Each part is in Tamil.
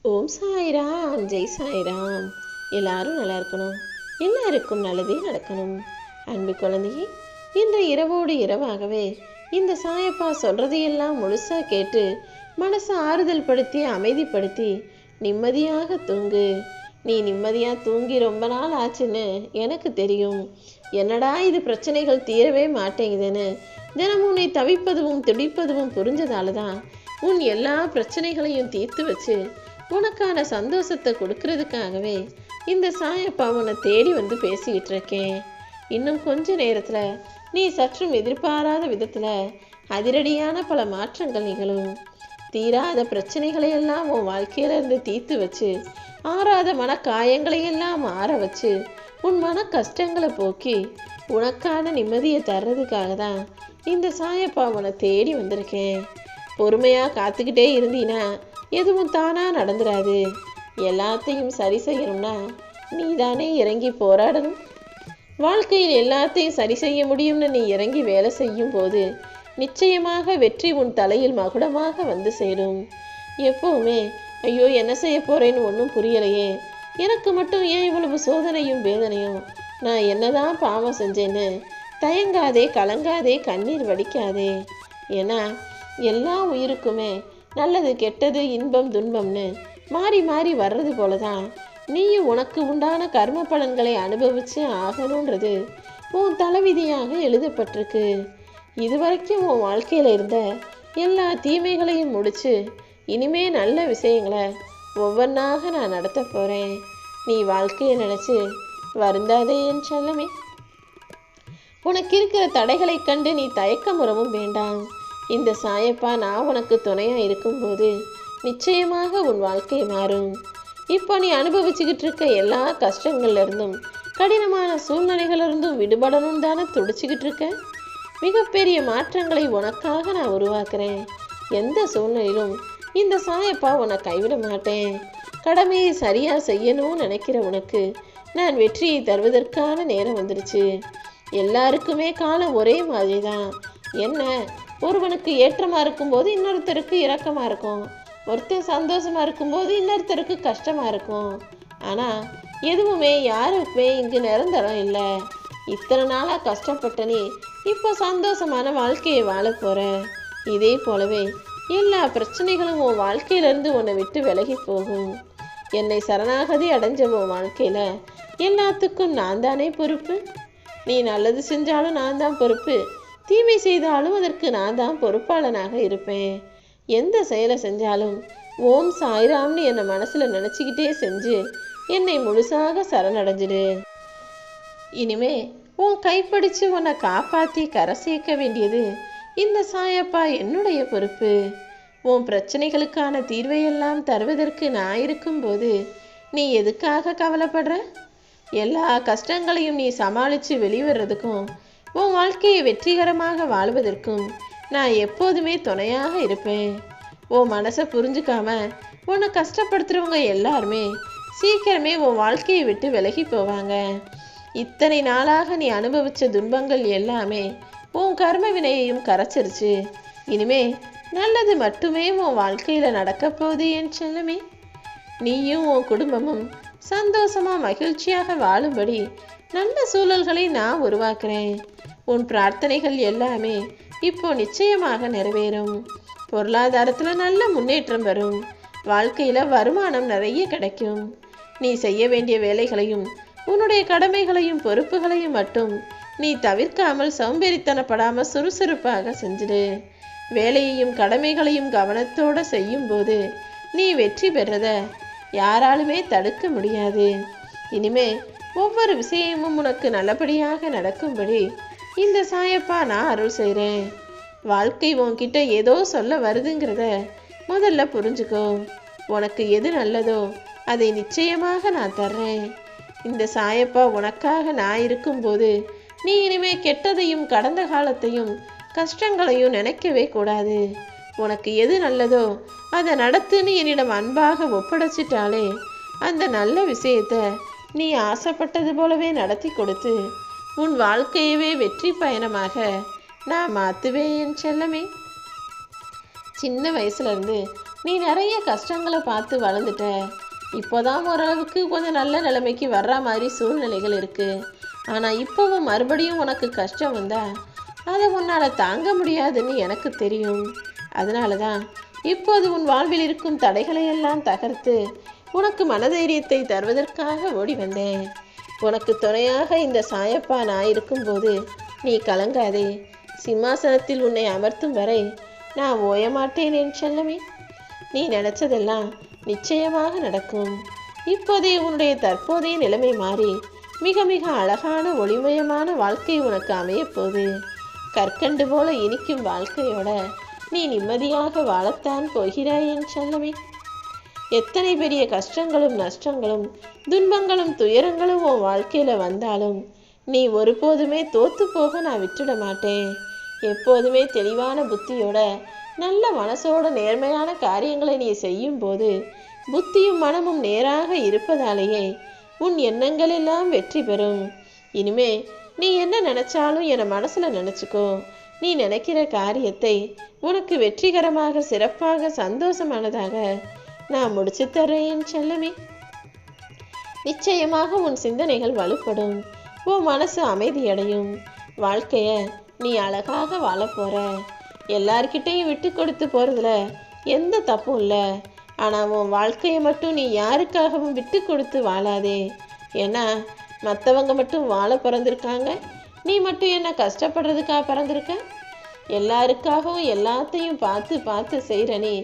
ஓம் சாய்ராம், ஜெய் சாய்ராம். எல்லாரும் நல்லா இருக்கணும், எல்லாருக்கும் நல்லதே நடக்கணும். அன்பு குழந்தையே, இந்த இரவோடு இரவாகவே இந்த சாயப்பா சொல்றதையெல்லாம் முழுசா கேட்டு மனசை ஆறுதல் படுத்தி அமைதிப்படுத்தி நிம்மதியாக தூங்கு. நீ நிம்மதியா தூங்கி ரொம்ப நாள் ஆச்சுன்னு எனக்கு தெரியும். என்னடா இது பிரச்சனைகள் தீரவே மாட்டேங்குதுன்னு தினமும் நீ தவிப்பதும் துடிப்பதும் புரிஞ்சதால தான் உன் எல்லா பிரச்சனைகளையும் தீர்த்து வச்சு உனக்கான சந்தோஷத்தை கொடுக்கறதுக்காகவே இந்த சாயப்பா உன்னை தேடி வந்து பேசிக்கிட்டு இருக்கேன். இன்னும் கொஞ்ச நேரத்துல நீ சற்றும் எதிர்பாராத விதத்துல அதிரடியான பல மாற்றங்கள் நிகழும். தீராத பிரச்சனைகளை எல்லாம் உன் வாழ்க்கையில இருந்து தீர்த்து வச்சு ஆறாத மன காயங்களையெல்லாம் ஆற வச்சு உன் மன கஷ்டங்களை போக்கி உனக்கான நிம்மதியை தர்றதுக்காக தான் இந்த சாயப்பா உன்னை தேடி வந்திருக்கேன். பொறுமையா காத்துக்கிட்டே இருந்தீனா எதுவும் தானா நடந்துராது. எல்லாத்தையும் சரி செய்யணும்னா நீ தானே இறங்கி போராடணும். வாழ்க்கையில் எல்லாத்தையும் சரி செய்ய முடியும்னு நீ இறங்கி வேலை செய்யும் போது நிச்சயமாக வெற்றி உன் தலையில் மகுடமாக வந்து சேரும். எப்பவுமே ஐயோ என்ன செய்ய போறேன்னு ஒன்றும் புரியலையே, எனக்கு மட்டும் ஏன் இவ்வளவு சோதனையும் வேதனையும், நான் என்னதான் பாவம் செஞ்சேன்னு தயங்காதே, கலங்காதே, கண்ணீர் வடிக்காதே. ஏன்னா எல்லா உயிருக்குமே நல்லது கெட்டது இன்பம் துன்பம்னு மாறி மாறி வர்றது போலதான் நீயும் உனக்கு உண்டான கர்ம பலன்களை அனுபவிச்சு ஆகணுன்றது உன் தலைவிதியாக எழுதப்பட்டிருக்கு. இதுவரைக்கும் உன் வாழ்க்கையில இருந்த எல்லா தீமைகளையும் முடிச்சு இனிமே நல்ல விஷயங்களை ஒவ்வொன்றாக நான் நடத்த போறேன். நீ வாழ்க்கையை நினைச்சு வருந்தாதே என் செல்லமே. உனக்கு இருக்கிற தடைகளை கண்டு நீ தயக்கமுறவும் வேண்டாம். இந்த சாயப்பா நான் உனக்கு துணையா இருக்கும்போது நிச்சயமாக உன் வாழ்க்கை மாறும். இப்போ நீ அனுபவிச்சுக்கிட்டு இருக்க எல்லா கஷ்டங்கள்ல இருந்தும் கடினமான சூழ்நிலைகள்ல இருந்தும் விடுபடணும் தானே துடிச்சுக்கிட்டு இருக்க. மிகப்பெரிய மாற்றங்களை உனக்காக நான் உருவாக்குறேன். எந்த சூழ்நிலையிலும் இந்த சாயப்பா உன்னை கைவிட மாட்டேன். கடமையை சரியா செய்யணும்னு நினைக்கிற உனக்கு நான் வெற்றியை தருவதற்கான நேரம் வந்துருச்சு. எல்லாருக்குமே காலம் ஒரே மாதிரி தான். என்ன, ஒருவனுக்கு ஏற்றமா இருக்கும்போது இன்னொருத்தருக்கு இரக்கமா இருக்கும், ஒருத்தர் சந்தோஷமா இருக்கும்போது இன்னொருத்தருக்கு கஷ்டமா இருக்கும். ஆனா எதுவுமே யாருக்குமே இங்கு நிரந்தரம் இல்லை. இத்தனை நாளா கஷ்டப்பட்ட நீ இப்போ சந்தோஷமான வாழ்க்கையை வாழ போற. இதே போலவே எல்லா பிரச்சனைகளும் உன் வாழ்க்கையிலிருந்து உன்னை விட்டு விலகி போகும். என்னை சரணாகதி அடைஞ்ச உன் வாழ்க்கையில எல்லாத்துக்கும் நான் தானே பொறுப்பு. நீ நல்லது செஞ்சாலும் நான் தான் பொறுப்பு, தீமை செய்தாலும் அதற்கு நான் தான் பொறுப்பாளனாக இருப்பேன். எந்த செயலை செஞ்சாலும் ஓம் சாய்ராம்னு என்னை மனசுல நினைச்சுக்கிட்டே செஞ்சு என்னை முழுசாக சரணடைஞ்சிடு. இனிமே உன் கைப்பிடிச்சு உன்னை காப்பாத்தி கரை சேர்க்க வேண்டியது இந்த சாயப்பா என்னுடைய பொறுப்பு. உன் பிரச்சனைகளுக்கான தீர்வையெல்லாம் தருவதற்கு நான் இருக்கும்போது நீ எதுக்காக கவலைப்படுற? எல்லா கஷ்டங்களையும் நீ சமாளித்து வெளிவரதுக்கும் உன் வாழ்க்கையை வெற்றிகரமாக வாழ்வதற்கும் நான் எப்போதுமே துணையாக இருப்பேன். உன் மனசை புரிஞ்சுக்காம உன்னை கஷ்டப்படுத்துறவங்க எல்லாருமே சீக்கிரமே உன் வாழ்க்கையை விட்டு விலகி போவாங்க. இத்தனை நாளாக நீ அனுபவிச்ச துன்பங்கள் எல்லாமே உன் கர்ம வினையையும் கரைச்சிருச்சு. இனிமே நல்லது மட்டுமே உன் வாழ்க்கையில நடக்க போகுது என் செல்லமே. நீயும் உன் குடும்பமும் சந்தோஷமா மகிழ்ச்சியாக வாழும்படி நல்ல சூழல்களை நான் உருவாக்குறேன். உன் பிரார்த்தனைகள் எல்லாமே இப்போ நிச்சயமாக நிறைவேறும். பொருளாதாரத்துல நல்ல முன்னேற்றம் வரும். வாழ்க்கையில வருமானம் நிறைய கிடைக்கும். நீ செய்ய வேண்டிய வேலைகளையும் உன்னுடைய கடமைகளையும் பொறுப்புகளையும் மட்டும் நீ தவிர்க்காமல் சோம்பேறித்தனப்படாம சுறுசுறுப்பாக செஞ்சிடு. வேலையையும் கடமைகளையும் கவனத்தோட செய்யும் போது நீ வெற்றி பெறத யாராலுமே தடுக்க முடியாது. இனிமே ஒவ்வொரு விஷயமும் உனக்கு நல்லபடியாக நடக்கும்படி இந்த சாயப்பா நான் அருள் செய்கிறேன். வாழ்க்கை உன்கிட்ட ஏதோ சொல்ல வருதுங்கிறத முதல்ல புரிஞ்சுக்கோ. உனக்கு எது நல்லதோ அதை நிச்சயமாக நான் தர்றேன். இந்த சாயப்பா உனக்காக நான் இருக்கும்போது நீ இனிமே கெட்டதையும் கடந்த காலத்தையும் கஷ்டங்களையும் நினைக்கவே கூடாது. உனக்கு எது நல்லதோ அதை நடத்துன்னு என்னிடம் அன்பாக ஒப்படைச்சிட்டாலே அந்த நல்ல விஷயத்த நீ ஆசைப்பட்டது போலவே நடத்தி கொடுத்து உன் வாழ்க்கையவே வெற்றி பயணமாக நான் மாற்றுவேன் என் செல்லமே. சின்ன வயசுலேருந்து நீ நிறைய கஷ்டங்களை பார்த்து வளர்ந்துட்ட. இப்போதான் ஓரளவுக்கு கொஞ்சம் நல்ல நிலைமைக்கு வர்ற மாதிரி சூழ்நிலைகள் இருக்கு. ஆனால் இப்போவும் மறுபடியும் உனக்கு கஷ்டம் வந்தா அதை உன்னால் தாங்க முடியாதுன்னு எனக்கு தெரியும். அதனால தான் இப்போது உன் வாழ்வில் இருக்கும் தடைகளை எல்லாம் தகர்த்து உனக்கு மனதைரியத்தை தருவதற்காக ஓடி வந்தேன். உனக்கு துணையாக இந்த சாயப்பா நான் இருக்கும்போது நீ கலங்காதே. சிம்மாசனத்தில் உன்னை அமர்த்தும் வரை நான் ஓயமாட்டேன் என் செல்லமே. நீ நினைச்சதெல்லாம் நிச்சயமாக நடக்கும். இப்போதே உன்னுடைய தற்போதைய நிலைமை மாறி மிக மிக அழகான ஒளிமயமான வாழ்க்கை உனக்கு அமையப்போகுது. கற்கண்டு போல இனிக்கும் வாழ்க்கையோட நீ நிம்மதியாக வாழத்தான் போகிறாய் என் செல்லமே. எத்தனை பெரிய கஷ்டங்களும் நஷ்டங்களும் துன்பங்களும் துயரங்களும் உன் வாழ்க்கையில வந்தாலும் நீ ஒருபோதுமே தோத்து போக நான் விட்டுட மாட்டேன். எப்போதுமே தெளிவான புத்தியோட நல்ல மனசோட நேர்மையான காரியங்களை நீ செய்யும் போது புத்தியும் மனமும் நேராக இருப்பதாலேயே உன் எண்ணங்கள் எல்லாம் வெற்றி பெறும். இனிமே நீ என்ன நினைச்சாலும் என மனசுல நினைச்சுக்கோ. நீ நினைக்கிற காரியத்தை உனக்கு வெற்றிகரமாக சிறப்பாக சந்தோஷமானதாக நான் முடிச்சு தர்றேன் என் செல்லமே. நிச்சயமாக உன் சிந்தனைகள் வலுப்படும். உன் மனசு அமைதியடையும். வாழ்க்கைய நீ அழகாக வாழ போற. எல்லார்கிட்டையும் விட்டு கொடுத்து போறதுல எந்த தப்பும் இல்லை. ஆனால் உன் வாழ்க்கையை மட்டும் நீ யாருக்காகவும் விட்டு கொடுத்து வாழாதே. ஏன்னா மற்றவங்க மட்டும் வாழ பிறந்திருக்காங்க, நீ மட்டும் என்ன கஷ்டப்படுறதுக்காக பிறந்திருக்க? எல்லாருக்காகவும் எல்லாத்தையும் பார்த்து பார்த்து செய்கிற நீ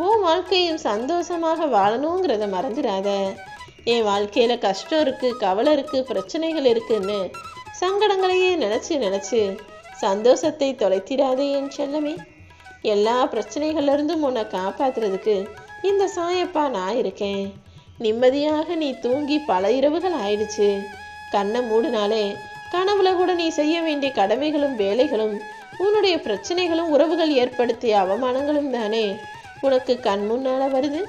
உன் வாழ்க்கையும் சந்தோஷமாக வாழணுங்கிறத மறந்துடாத. என் வாழ்க்கையில் கஷ்டம் இருக்குது, கவலை இருக்குது, பிரச்சனைகள் இருக்குன்னு சங்கடங்களையே நினச்சி நினச்சி சந்தோஷத்தை தொலைத்திடாதே என் செல்லமே. எல்லா பிரச்சனைகள்லேருந்தும் உன்னை காப்பாற்றுறதுக்கு இந்த சாயப்பா நான் இருக்கேன். நிம்மதியாக நீ தூங்கி பல இரவுகள் ஆயிடுச்சு. கண்ணை மூடினாலே கனவுல கூட நீ செய்ய வேண்டிய கடமைகளும் வேலைகளும் உன்னுடைய பிரச்சனைகளும் உறவுகள் ஏற்படுத்திய அவமானங்களும் தானே உனக்கு கண் முன்னால வருது.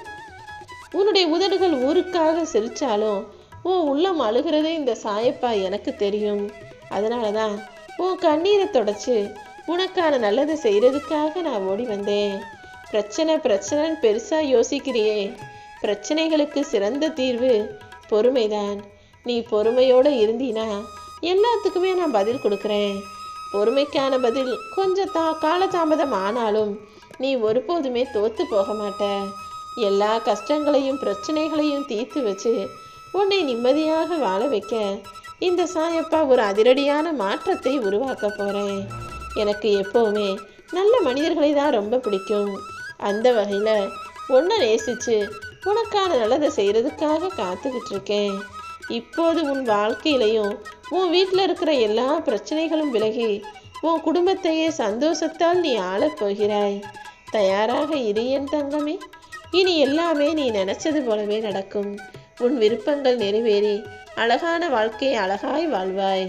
உன்னுடைய உதடுகள் ஊருக்காக சிரிச்சாலும் உன் உள்ளம் அழுகிறதே இந்த சாயப்பா எனக்கு தெரியும். அதனால தான் உன் கண்ணீரை தொடச்சு உனக்கான நல்லதை செய்யறதுக்காக நான் ஓடி வந்தேன். பிரச்சனைன்னு பெருசா யோசிக்கிறியே. பிரச்சனைகளுக்கு சிறந்த தீர்வு பொறுமைதான். நீ பொறுமையோட இருந்தீனா எல்லாத்துக்குமே நான் பதில் கொடுக்குறேன். பொறுமைக்கான பதில் கொஞ்சம் காலதாமதம் ஆனாலும் நீ ஒருபோதுமே தோத்து போக மாட்ட. எல்லா கஷ்டங்களையும் பிரச்சனைகளையும் தீர்த்து வச்சு உன்னை நிம்மதியாக வாழ வைக்க இந்த சாயப்பா ஒரு அதிரடியான மாற்றத்தை உருவாக்க போறேன். எனக்கு எப்பவுமே நல்ல மனிதர்களை தான் ரொம்ப பிடிக்கும். அந்த வகையில் உன்னை நேசிச்சு உனக்கான நல்லதை செய்யறதுக்காக காத்துக்கிட்டு இருக்கேன். இப்போது உன் வாழ்க்கையிலையும் உன் வீட்டில் இருக்கிற எல்லா பிரச்சனைகளும் விலகி உன் குடும்பத்தையே சந்தோஷத்தால் நீ ஆளப் போகிறாய். தயாராக இரு என் தங்கமே. இனி எல்லாமே நீ நினைச்சது போலவே நடக்கும். உன் விருப்பங்கள் நிறைவேறி அழகான வாழ்க்கையை அழகாய் வாழ்வாய்.